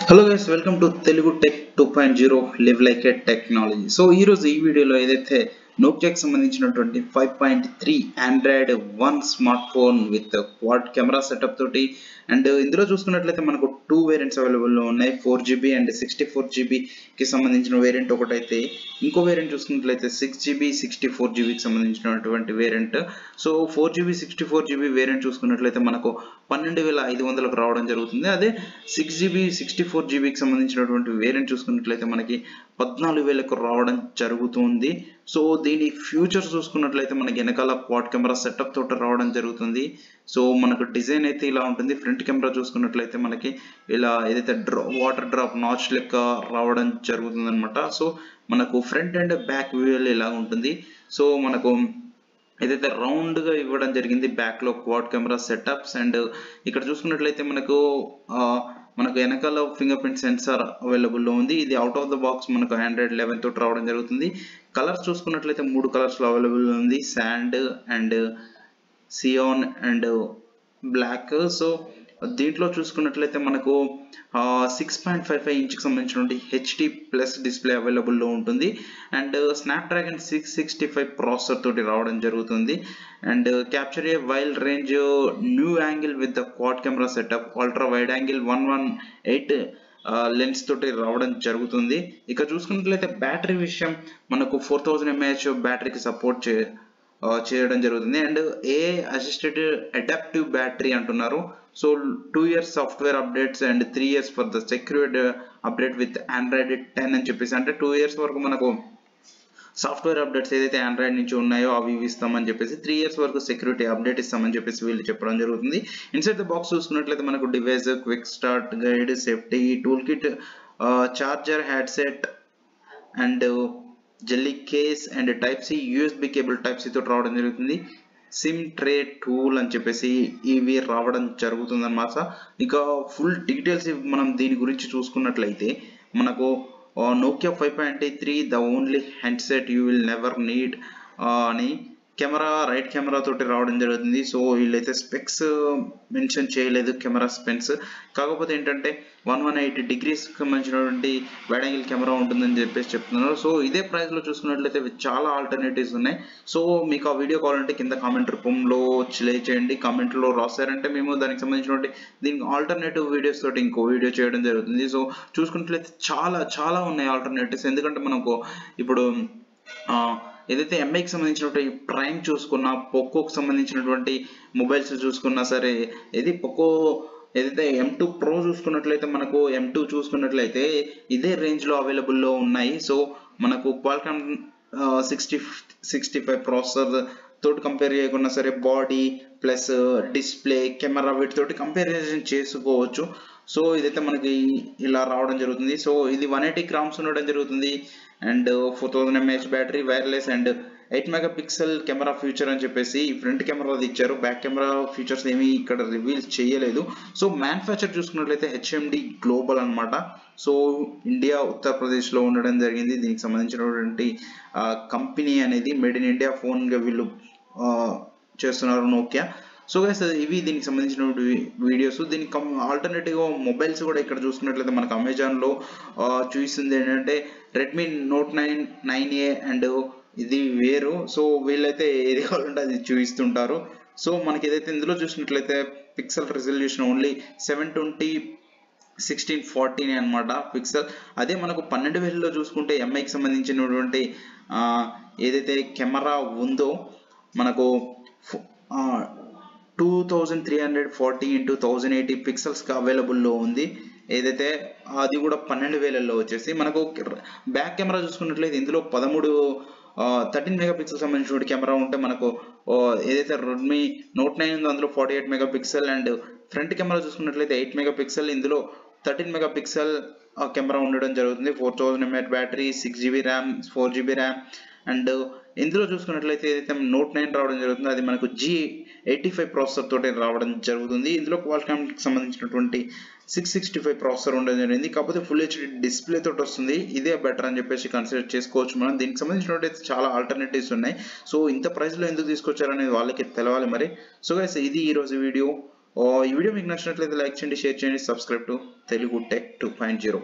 Hello guys, welcome to TeluguTech 2.0 Live Like a Technology. So ఈ రోజు ఈ వీడియోలో ఏదైతే నోకియాకి సంబంధించినటువంటి 5.3 Android 1 smart phone with quad camera setup తోటి అండ్ ఇందులో చూసుకున్నట్లయితే మనకు టూ వేరియంట్స్ అవైలబుల్ లో ఉన్నాయి 4GB అండ్ 64GB కి సంబంధించిన వేరియంట్ ఒకటైతే ఇంకో వేరియంట్ చూసుకున్నట్లయితే 6GB 64GB కి సంబంధించినటువంటి variant. So 4GB 64GB variant చూసుకున్నట్లయితే మనకు 12,500కు రావడం జరుగుతుంది. అదే 6GB 64GBకి సంబంధించినటువంటి వేరియంట్ చూసుకున్నట్లయితే మనకి 14,000కు రావడం జరుగుతుంది. సో దీని ఫ్యూచర్స్ చూసుకున్నట్లయితే మనకి వెనకాల క్వాడ్ కెమెరా సెటప్ తోటి రావడం జరుగుతుంది. సో మనకు డిజైన్ అయితే ఇలా ఉంటుంది. ఫ్రంట్ కెమెరా చూసుకున్నట్లయితే మనకి ఇలా ఏదైతే వాటర్ డ్రాప్ నాచ్ లెక్క రావడం జరుగుతుంది అనమాట. సో మనకు ఫ్రంట్ అండ్ బ్యాక్ వ్యూ ఇలా ఉంటుంది. సో మనకు ఏదైతే రౌండ్ గా ఇవ్వడం జరిగింది బ్యాక్ లో క్వాడ్ కెమెరా సెటప్స్ అండ్ ఇక్కడ చూసుకున్నట్లయితే మనకు వెనకాల ఫింగర్ ప్రింట్ సెన్సార్ అవైలబుల్ లో ఉంది. ఇది అవుట్ ఆఫ్ ద బాక్స్ మనకు ఆండ్రాయిడ్ 11 తోటి రావడం జరుగుతుంది. కలర్స్ చూసుకున్నట్లయితే 3 కలర్స్ లో అవైలబుల్ ఉంది, sand and cyan and black. So దీంట్లో చూసుకున్నట్లయితే మనకు 6.55 ఇంచ్కి సంబంధించినటువంటి హెచ్డి ప్లస్ డిస్ప్లే అవైలబుల్ లో ఉంటుంది అండ్ స్నాప్డ్రాగన్ 665 ప్రాసెసర్ తోటి రావడం జరుగుతుంది and capture A wild range new angle with the quad camera setup ultra wide angle 118 lens తోటి రావడం జరుగుతుంది. ఇక చూసుకున్నట్లయితే బ్యాటరీ విషయం మనకు 4000 mAh బ్యాటరీకి సపోర్ట్ చేయడం జరుగుతుంది and AI assisted adaptive battery అంటున్నారు. So 2 years software updates and 3 years for the secured update with Android 10 అని చెప్పేసి, అంటే 2 years వరకు మనకు సాఫ్ట్వేర్ అప్డేట్స్ ఏదైతే ఆండ్రాయిడ్ నుంచి ఉన్నాయో అవి ఇస్తామని చెప్పేసి, 3 years వరకు సెక్యూరిటీ అప్డేట్ ఇస్తామని చెప్పేసి వీళ్ళు చెప్పడం జరుగుతుంది. ఇన్సైడ్ ద బాక్స్ చూసుకున్నట్లయితే మనకు device, quick start guide, safety tool kit, charger, headset and jelly case and type C USB cable type C తోటి రావడం జరుగుతుంది. సిమ్ ట్రే టూల్ అని చెప్పేసి ఇవి రావడం జరుగుతుంది అన్నమాట. ఇక ఫుల్ డీటెయిల్స్ మనం దీని గురించి చూసుకున్నట్లయితే మనకు Nokia 5.3 the only handset you will never need అని కెమెరా రైట్ కెమెరా తోటి రావడం జరుగుతుంది. సో వీళ్ళైతే స్పెక్స్ మెన్షన్ చేయలేదు కెమెరా స్పెక్స్, కాకపోతే ఏంటంటే 118 degrees సంబంధించినటువంటి వైడ్ యాంగిల్ కెమెరా ఉంటుందని చెప్పేసి చెప్తున్నారు. సో ఇదే ప్రైస్ లో చూసుకున్నట్లయితే చాలా ఆల్టర్నేటివ్స్ ఉన్నాయి. సో మీకు ఆ వీడియో కావాలంటే కింద కామెంట్ రూపంలో చేయండి. కామెంట్ లో రాశారంటే మేము దానికి సంబంధించినటువంటి దీనికి ఆల్టర్నేటివ్ వీడియోస్ తోటి ఇంకో వీడియో చేయడం జరుగుతుంది. సో చూసుకున్నట్లయితే చాలా ఉన్నాయి ఆల్టర్నేటివ్స్. ఎందుకంటే మనకు ఇప్పుడు ఏదైతే ఎంఐకి సంబంధించినటువంటి ప్రైమ్ చూసుకున్నా, పోకోకి సంబంధించినటువంటి మొబైల్స్ చూసుకున్నా సరే, ఇది పోకో ఏదైతే M2 Pro చూసుకున్నట్లయితే మనకు M2 చూసుకున్నట్లయితే ఇదే రేంజ్ లో అవైలబుల్ లో ఉన్నాయి. సో మనకు క్వాల్కామ్ 65 ప్రాసెసర్ తోటి కంపేర్ చేయకుండా సరే బాడీ ప్లస్ డిస్ప్లే కెమెరా వీటితోటి కంపారిజన్ చేసుకోవచ్చు. సో ఇదైతే మనకి ఇలా రావడం జరుగుతుంది. సో ఇది 180 grams ఉండడం జరుగుతుంది and 4000 mAh battery, wireless and 8 MP camera future అని చెప్పేసి ఫ్రంట్ కెమెరాది ఇచ్చారు. బ్యాక్ కెమెరా ఫీచర్స్ ఏమి ఇక్కడ రివీల్ చేయలేదు. సో మ్యానుఫ్యాక్చర్ చూసుకున్నట్లయితే HMD గ్లోబల్ అనమాట. సో ఇండియా ఉత్తరప్రదేశ్ లో ఉండడం జరిగింది. దీనికి సంబంధించినటువంటి కంపెనీ అనేది మేడ్ ఇన్ ఇండియా ఫోన్ గా వీళ్ళు చేస్తున్నారు నోకియా. సో గైస్ ఇవి దీనికి సంబంధించిన వీడియోస్. దీనికి ఆల్టర్నేటివ్ మొబైల్స్ కూడా ఇక్కడ చూసుకున్నట్లయితే మనకు అమెజాన్ లో చూపిస్తుంది ఏంటంటే రెడ్మీ నోట్ 9A అండ్ ఇది వేరు. సో వీళ్ళైతే ఏది కావాలంటే అది చూపిస్తుంటారు. సో మనకి ఏదైతే ఇందులో చూసినట్లయితే పిక్సెల్ రిజల్యూషన్ ఓన్లీ 720x1640 అనమాట పిక్సెల్. అదే మనకు 12,000లో చూసుకుంటే ఎంఐకి సంబంధించినటువంటి ఏదైతే కెమెరా ఉందో మనకు 2340x1080 పిక్సెల్స్ అవైలబుల్ లో ఉంది. ఏదైతే అది కూడా 12,000లో వచ్చేసి మనకు బ్యాక్ కెమెరా చూసుకున్నట్లయితే ఇందులో 13 MP సంబంధించిన కెమెరా ఉంటే మనకు ఏదైతే రెడ్మీ నోట్ 9 ఉందో అందులో 48 MP అండ్ ఫ్రంట్ కెమెరా చూసుకున్నట్లయితే 8 MP, ఇందులో 13 MP కెమెరా ఉండడం జరుగుతుంది. 4000 mAh battery, 6GB RAM, 4GB RAM and ఇందులో చూసుకున్నట్లయితే ఏదైతే నోట్ 9 రావడం జరుగుతుంది అది మనకు G85 ప్రాసెసర్ తోటి రావడం జరుగుతుంది. ఇందులో క్వాల్కామ్ కి సంబంధించినటువంటి 665 ప్రాసెసర్ ఉండడం జరిగింది. కాకపోతే ఫుల్ హెచ్డి డిస్ప్లే తోటి వస్తుంది. ఇదే బెటర్ అని చెప్పేసి కన్సిడర్ చేసుకోవచ్చు మనం. దీనికి సంబంధించినటువంటి చాలా ఆల్టర్నేటివ్స్ ఉన్నాయి. సో ఇంత ప్రైస్ లో ఎందుకు తీసుకొచ్చారనేది వాళ్ళకి తెలవాలి మరి. సో గైస్ ఇది ఈ రోజు వీడియో. ఈ వీడియో మీకు నచ్చినట్లయితే లైక్ చేయండి, షేర్ చేయండి, సబ్స్క్రైబ్ టు తెలుగు టెక్ 2.0.